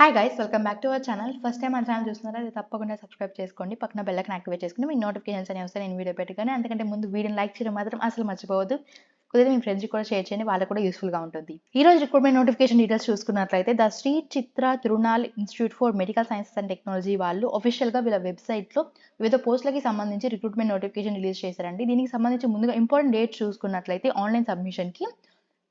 Hi guys, welcome back to our channel. First time మన channel చూస్తున్నారా, అది తప్పకుండా సబ్స్క్రైబ్ చేసుకోండి. పక్కన బెల్ ఐకాన్ యాక్టివేట్ చేసుకుని మీకు నోటిఫికేషన్స్ అనేవి వస్తాయి నేను వీడియో పెట్టగానే. అందుకంటే ముందు వీడియోని లైక్ చేయడం మాత్రం అసలు మర్చిపోవద్దు. కుదిరితే మీ ఫ్రెండ్స్కి కూడా షేర్ చేయండి, వాళ్ళకు కూడా యూస్ఫుల్గా ఉంటుంది. ఈ రోజు రిక్రూట్మెంట్ నోటిఫికేషన్ డీటెయిల్స్ చూసుకున్నట్లయితే the Shri Chitra Tirunal institute for medical sciences and technology వాళ్ళు అఫీషియల్గా వీళ్ళ వెబ్సైట్లో వివిధ పోస్టులకి సంబంధించి రిక్రూట్మెంట్ నోటిఫికేషన్ రిలీజ్ చేశారండి. దీనికి సంబంధించి ముందుగా ఇంపార్టెంట్ డేట్ చూసుకున్నట్లయితే ఆన్లైన్ సబ్మిషన్కి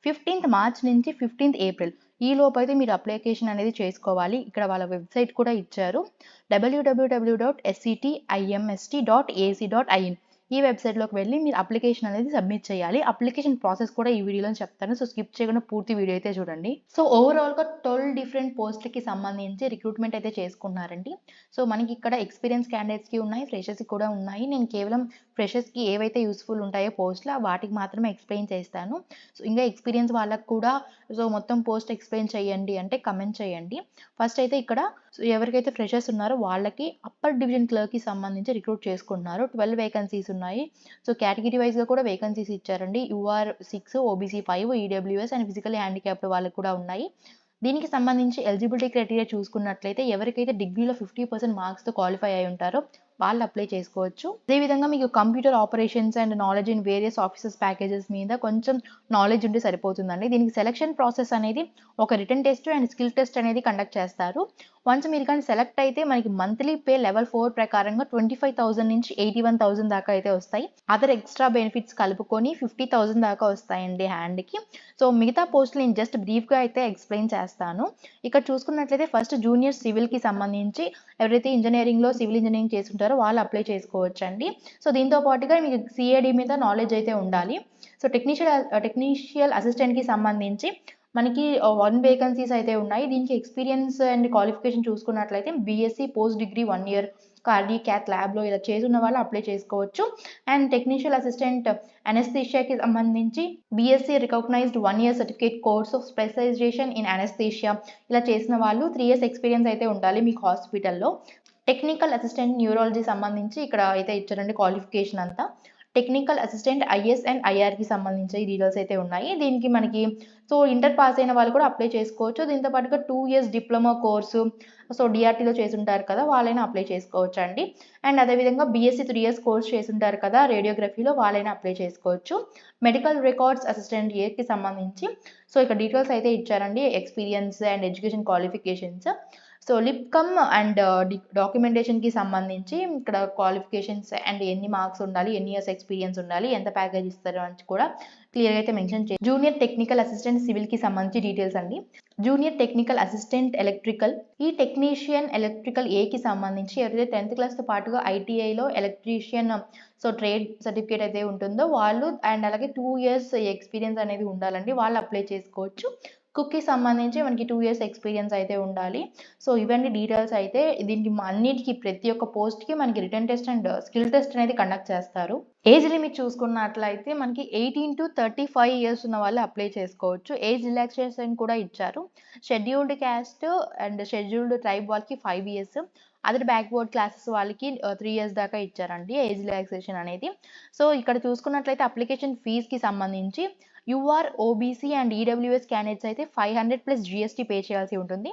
15th మార్చ్ నుంచి 15th ఏప్రిల్ ఈ లోపు అయితే మీరు అప్లికేషన్ అనేది చేసుకోవాలి. ఇక్కడ వాళ్ళ వెబ్సైట్ కూడా ఇచ్చారు, www.ctimst.ac.in. ఈ వెబ్సైట్లోకి వెళ్ళి మీరు అప్లికేషన్ అనేది సబ్మిట్ చేయాలి. అప్లికేషన్ ప్రాసెస్ కూడా ఈ వీడియోలో చెప్తాను, సో స్కిప్ చేయకుండా పూర్తి వీడియో అయితే చూడండి. సో ఓవరాల్గా 12 డిఫరెంట్ పోస్ట్లకి సంబంధించి రిక్రూట్మెంట్ అయితే చేసుకున్నారండి. సో మనకి ఇక్కడ ఎక్స్పీరియన్స్ క్యాండిడేట్స్కి ఉన్నాయి, ఫ్రెషర్స్కి కూడా ఉన్నాయి. నేను కేవలం ఫ్రెషర్స్కి ఏవైతే యూస్ఫుల్ ఉంటాయో పోస్ట్లో వాటికి మాత్రమే ఎక్స్ప్లెయిన్ చేస్తాను. సో ఇంకా ఎక్స్పీరియన్స్ వాళ్ళకు కూడా సో మొత్తం పోస్ట్ ఎక్స్ప్లెయిన్ చేయండి అంటే కమెంట్ చేయండి. ఫస్ట్ అయితే ఇక్కడ ఎవరికైతే ఫ్రెషర్స్ ఉన్నారో వాళ్ళకి అప్పర్ డివిజన్ క్లర్క్కి సంబంధించి రిక్రూట్ చేసుకుంటున్నారు. 12 వేకెన్సీస్ ఉన్నాయి. సో కేటగిరీ వైజ్గా కూడా వేకెన్సీస్ ఇచ్చారండి. UR 6, OBC 5, EWS and physically handicapped వాళ్ళకి కూడా ఉన్నాయి. దీనికి సంబంధించి ఎలిజిబిలిటీ క్రైటీరియా చూసుకున్నట్లయితే ఎవరికైతే డిగ్రీలో 50% మార్క్స్తో క్వాలిఫై అయి ఉంటారో వాళ్ళు అప్లై చేసుకోవచ్చు. అదేవిధంగా మీకు computer operations and knowledge in various offices packages మీద కొంచెం నాలెడ్జ్ ఉంటే సరిపోతుందండి. దీనికి సెలక్షన్ ప్రాసెస్ అనేది ఒక written test and skill test అనేది కండక్ట్ చేస్తారు. వన్స్ మీరు కానీ సెలెక్ట్ అయితే మనకి మంత్లీ పే లెవెల్ 4 ప్రకారంగా 25,000 నుంచి 81,000 దాకా అయితే వస్తాయి. అదర్ ఎక్స్ట్రా బెనిఫిట్స్ కలుపుకొని 50,000 దాకా వస్తాయండి హ్యాండ్కి. సో మిగతా పోస్టులు నేను జస్ట్ బ్రీఫ్గా అయితే ఎక్స్ప్లెయిన్ చేస్తాను. ఇక్కడ చూసుకున్నట్లయితే ఫస్ట్ జూనియర్ సివిల్కి సంబంధించి ఎవరైతే ఇంజనీరింగ్లో సివిల్ ఇంజనీరింగ్ చేస్తుంటారో వాళ్ళు అప్లై చేసుకోవచ్చండి. సో దీంతో పాటుగా మీకు CAD మీద నాలెడ్జ్ అయితే ఉండాలి. సో టెక్నీషియల్ అసిస్టెంట్కి సంబంధించి మనకి 1 వేకెన్సీస్ అయితే ఉన్నాయి. దీనికి ఎక్స్పీరియన్స్ అండ్ క్వాలిఫికేషన్ చూసుకున్నట్లయితే BSc post degree 1 year cardiac ల్యాబ్లో ఇలా చేసిన వాళ్ళు అప్లై చేసుకోవచ్చు. అండ్ టెక్నీషియల్ అసిస్టెంట్ అనెస్థీషియాకి సంబంధించి BSc recognised 1 year certificate course of specialisation in anaesthesia ఇలా చేసిన వాళ్ళు 3 years ఎక్స్పీరియన్స్ అయితే ఉండాలి మీకు హాస్పిటల్లో. టెక్నికల్ అసిస్టెంట్ న్యూరాలజీ సంబంధించి ఇక్కడ అయితే ఇచ్చారండి క్వాలిఫికేషన్ అంతా. టెక్నికల్ అసిస్టెంట్ IS అండ్ IRకి సంబంధించి డీటెయిల్స్ అయితే ఉన్నాయి. దీనికి మనకి సో ఇంటర్ పాస్ అయిన వాళ్ళు కూడా అప్లై చేసుకోవచ్చు. దీంతో పాటుగా 2 years డిప్లొమా కోర్సు సో DRTలో చేసుంటారు కదా వాళ్ళైనా అప్లై చేసుకోవచ్చు అండి. అండ్ అదేవిధంగా BSc 3 years కోర్స్ చేసుంటారు కదా రేడియోగ్రఫీలో వాళ్ళైనా అప్లై చేసుకోవచ్చు. మెడికల్ రికార్డ్స్ అసిస్టెంట్ ఏకి సంబంధించి సో ఇక్కడ డీటెయిల్స్ అయితే ఇచ్చారండి, experience and education qualifications. So లిప్కమ్ అండ్ డాక్యుమెంటేషన్కి సంబంధించి ఇక్కడ క్వాలిఫికేషన్స్ అండ్ ఎన్ని మార్క్స్ ఉండాలి, ఎన్ని ఇయర్స్ ఎక్స్పీరియన్స్ ఉండాలి, ఎంత ప్యాకేజ్ ఇస్తారు అని కూడా క్లియర్గా అయితే మెన్షన్ చేయాలి. జూనియర్ టెక్నికల్ అసిస్టెంట్ సివిల్కి సంబంధించి డీటెయిల్స్ అండి. జూనియర్ టెక్నికల్ అసిస్టెంట్ ఎలక్ట్రికల్ ఈ టెక్నీషియన్ ఎలక్ట్రికల్ ఏకి సంబంధించి ఎవరైతే 10th క్లాస్తో పాటుగా ITIలో ఎలక్ట్రీషియన్ సో ట్రేడ్ సర్టిఫికేట్ అయితే ఉంటుందో వాళ్ళు అండ్ అలాగే 2 years ఎక్స్పీరియన్స్ అనేది ఉండాలండి, వాళ్ళు అప్లై చేసుకోవచ్చు. కుక్కి సంబంధించి మనకి 2 years ఎక్స్పీరియన్స్ అయితే ఉండాలి. సో ఇవన్నీ డీటెయిల్స్ అయితే దీనికి అన్నిటికీ ప్రతి ఒక్క పోస్ట్కి మనకి return test and skill test అనేది కండక్ట్ చేస్తారు. ఏజ్ లిమిట్ చూసుకున్నట్లయితే మనకి 18 to 35 years ఉన్న వాళ్ళు అప్లై చేసుకోవచ్చు. ఏజ్ రిలాక్సేషన్ కూడా ఇచ్చారు. Scheduled caste and scheduled tribe వాళ్ళకి 5 years, అదర్ బ్యాక్వర్డ్ క్లాసెస్ వాళ్ళకి 3 years దాకా ఇచ్చారండి ఏజ్ రిలాక్సేషన్ అనేది. సో ఇక్కడ చూసుకున్నట్లయితే అప్లికేషన్ ఫీజ్కి సంబంధించి UR, OBC and EWS candidates అయితే 500 plus GST పే చేయాల్సి ఉంటుంది.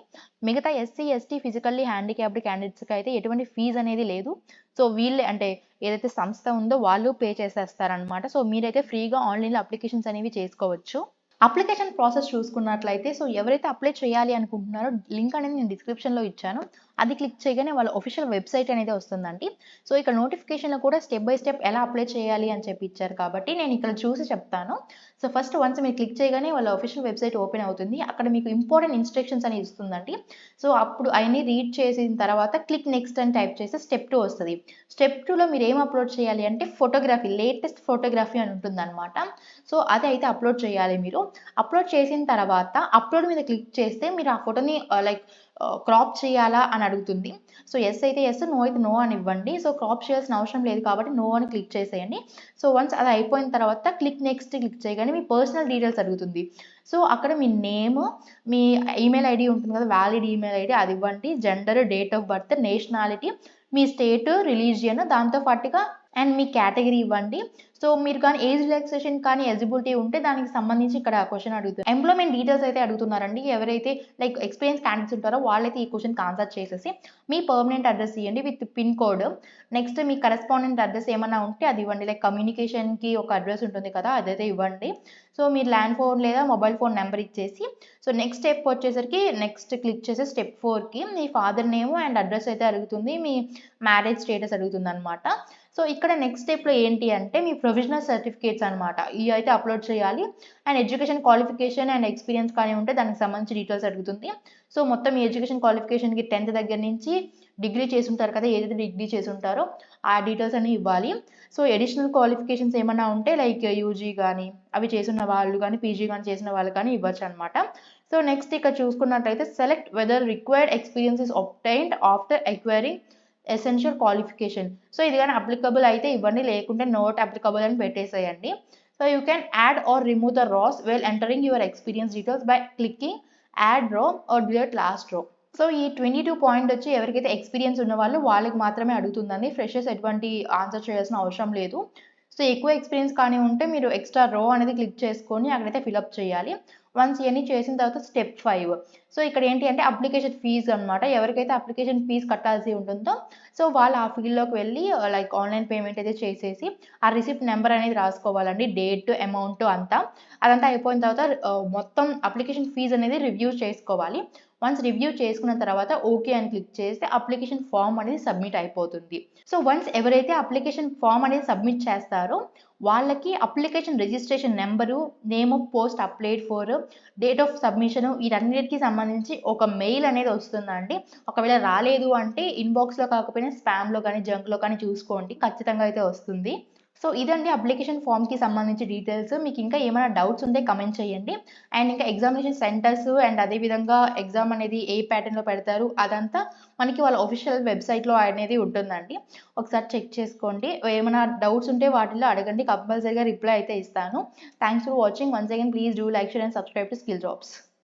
మిగతా SC, ST ఫిజికల్లీ హ్యాండిక్యాప్డ్ క్యాండిడేట్స్కి అయితే ఎటువంటి ఫీజు అనేది లేదు. సో వీళ్ళే అంటే ఏదైతే సంస్థ ఉందో వాళ్ళు పే చేసేస్తారనమాట. సో మీరైతే ఫ్రీగా ఆన్లైన్లో అప్లికేషన్స్ అనేవి చేసుకోవచ్చు. అప్లికేషన్ ప్రాసెస్ చూసుకున్నట్లయితే సో ఎవరైతే అప్లై చేయాలి అనుకుంటున్నారో లింక్ అనేది నేను డిస్క్రిప్షన్లో ఇచ్చాను, అది క్లిక్ చేయగానే వాళ్ళ ఒఫిషియల్ వెబ్సైట్ అనేది వస్తుందండి. సో ఇక్కడ నోటిఫికేషన్లో కూడా స్టెప్ బై స్టెప్ ఎలా అప్లై చేయాలి అని చెప్పి ఇచ్చారు కాబట్టి నేను ఇక్కడ చూసి చెప్తాను. సో ఫస్ట్ వన్స్ మీరు క్లిక్ చేయగానే వాళ్ళ ఒఫిషియల్ వెబ్సైట్ ఓపెన్ అవుతుంది. అక్కడ మీకు ఇంపార్టెంట్ ఇన్స్ట్రక్షన్స్ అని ఇస్తుందండి. సో అప్పుడు అవన్నీ రీడ్ చేసిన తర్వాత క్లిక్ నెక్స్ట్ అని టైప్ చేస్తే స్టెప్ 2 వస్తుంది. స్టెప్ 2లో మీరు ఏం అప్లోడ్ చేయాలి అంటే ఫోటోగ్రఫీ, లేటెస్ట్ ఫోటోగ్రఫీ అని ఉంటుందన్నమాట. సో అది అయితే అప్లోడ్ చేయాలి మీరు. అప్లోడ్ చేసిన తర్వాత అప్లోడ్ మీద క్లిక్ చేస్తే మీరు ఆ ఫోటోని క్రాప్ చేయాలా అని అడుగుతుంది. సో ఎస్ అయితే ఎస్, నో అయితే నో అని ఇవ్వండి. సో క్రాప్ చేయాల్సిన అవసరం లేదు కాబట్టి నో అని క్లిక్ చేసేయండి. సో వన్స్ అది అయిపోయిన తర్వాత క్లిక్ నెక్స్ట్ క్లిక్ చేయగానే మీ పర్సనల్ డీటెయిల్స్ అడుగుతుంది. సో అక్కడ మీ నేమ్, మీ ఈమెయిల్ ఐడి ఉంటుంది కదా, వ్యాలిడ్ ఈమెయిల్ ఐడి అది ఇవ్వండి. Gender, date of birth, nationality, me state, religion, దాంతో పాటుగా అండ్ మీ కేటగిరీ ఇవ్వండి. సో మీరు కానీ ఏజ్ రిలాక్సేషన్ కానీ ఎలిజిబిలిటీ ఉంటే దానికి సంబంధించి ఇక్కడ క్వశ్చన్ అడుగుతుంది. ఎంప్లాయ్మెంట్ డీటెయిల్స్ అయితే అడుగుతున్నారండి. ఎవరైతే లైక్ ఎక్స్పీరియన్స్ క్యాండిడేట్స్ ఉంటారో వాళ్ళైతే ఈ క్వశ్చన్కి ఆన్సర్ చేసేసి మీ పర్మనెంట్ అడ్రస్ ఇవ్వండి with pin code. Next me correspondent address ఏమన్నా ఉంటే అది ఇవ్వండి. లైక్ కమ్యూనికేషన్కి ఒక అడ్రస్ ఉంటుంది కదా, అదైతే ఇవ్వండి. సో మీరు ల్యాండ్ ఫోన్ లేదా మొబైల్ ఫోన్ నెంబర్ ఇచ్చేసి సో నెక్స్ట్ స్టెప్ వచ్చేసరికి నెక్స్ట్ క్లిక్ చేసి స్టెప్ 4కి మీ ఫాదర్ నేమ్ అండ్ అడ్రస్ అయితే అడుగుతుంది, మీ మ్యారేజ్ స్టేటస్ అడుగుతుంది అనమాట. సో ఇక్కడ నెక్స్ట్ స్టెప్లో ఏంటి అంటే మీ ప్రొవిజనల్ సర్టిఫికేట్స్ అనమాట, ఇవి అయితే అప్లోడ్ చేయాలి. And education qualification and experience కానీ ఉంటే దానికి సంబంధించి డీటెయిల్స్ అడుగుతుంది. సో మొత్తం మీ ఎడ్యుకేషన్ క్వాలిఫికేషన్కి 10th దగ్గర నుంచి డిగ్రీ చేసి ఉంటారు కదా, ఏదైతే డిగ్రీ చేసి ఉంటారో ఆ డీటెయిల్స్ అన్ని ఇవ్వాలి. సో అడిషనల్ క్వాలిఫికేషన్స్ ఏమన్నా ఉంటే లైక్ యూజీ కానీ అవి చేసిన వాళ్ళు కానీ పీజీ కానీ చేసిన వాళ్ళు కానీ ఇవ్వచ్చు అనమాట. సో నెక్స్ట్ ఇక్కడ చూసుకున్నట్లయితే select whether required experience is obtained after acquiring essential qualification. So ఇది కానీ అప్లికబుల్ అయితే ఇవ్వండి, లేకుంటే నోట్ అప్లికబుల్ అని పెట్టేసేయండి. So you can add or remove the rows while entering your experience details by clicking add row or delete last row. So ఈ 22 point వచ్చి ఎవరికైతే ఎక్స్పీరియన్స్ ఉన్న వాళ్ళకి మాత్రమే అడుగుతుందండి. ఫ్రెషర్స్ ఎటువంటి ఆన్సర్ చేయాల్సిన అవసరం లేదు. సో ఎక్కువ ఎక్స్పీరియన్స్ కానీ ఉంటే మీరు ఎక్స్ట్రా రో అనేది క్లిక్ చేసుకొని అక్కడైతే ఫిలప్ చేయాలి. వన్స్ ఇవన్నీ చేసిన తర్వాత స్టెప్ 5. సో ఇక్కడ ఏంటి అంటే అప్లికేషన్ ఫీజు అనమాట. ఎవరికైతే అప్లికేషన్ ఫీజు కట్టాల్సి ఉంటుందో సో వాళ్ళు ఆ ఫీల్డ్లోకి వెళ్ళి లైక్ ఆన్లైన్ పేమెంట్ అయితే చేసేసి ఆ రిసిప్ట్ నెంబర్ అనేది రాసుకోవాలండి, డేట్ అమౌంట్ అంతా. అదంతా అయిపోయిన తర్వాత మొత్తం అప్లికేషన్ ఫీజు అనేది రివ్యూ చేసుకోవాలి. వన్స్ రివ్యూ చేసుకున్న తర్వాత ఓకే అని క్లిక్ చేస్తే అప్లికేషన్ ఫామ్ అనేది సబ్మిట్ అయిపోతుంది. సో వన్స్ ఎవరైతే అప్లికేషన్ ఫామ్ అనేది సబ్మిట్ చేస్తారో వాళ్ళకి application registration number, name of post applied for, date of submission వీటన్నిటికి సంబంధించి ఒక మెయిల్ అనేది వస్తుందండి. ఒకవేళ రాలేదు అంటే ఇన్బాక్స్లో కాకపోయినా స్పామ్లో కానీ జంక్లో కానీ చూసుకోండి, ఖచ్చితంగా అయితే వస్తుంది. సో ఇదండి అప్లికేషన్ ఫామ్కి సంబంధించి డీటెయిల్స్. మీకు ఇంకా ఏమైనా డౌట్స్ ఉంటే కమెంట్ చేయండి. అండ్ ఇంకా ఎగ్జామినేషన్ సెంటర్స్ అండ్ అదేవిధంగా ఎగ్జామ్ అనేది ఏ ప్యాటర్న్లో పెడతారు అదంతా మనకి వాళ్ళ ఒఫిషియల్ వెబ్సైట్లో అనేది ఉంటుందండి. ఒకసారి చెక్ చేసుకోండి. ఏమైనా డౌట్స్ ఉంటే వాటిల్లో అడగండి, కంపల్సరీగా రిప్లై అయితే ఇస్తాను. Thanks for watching. Once again please do like, share and subscribe to skill jobs.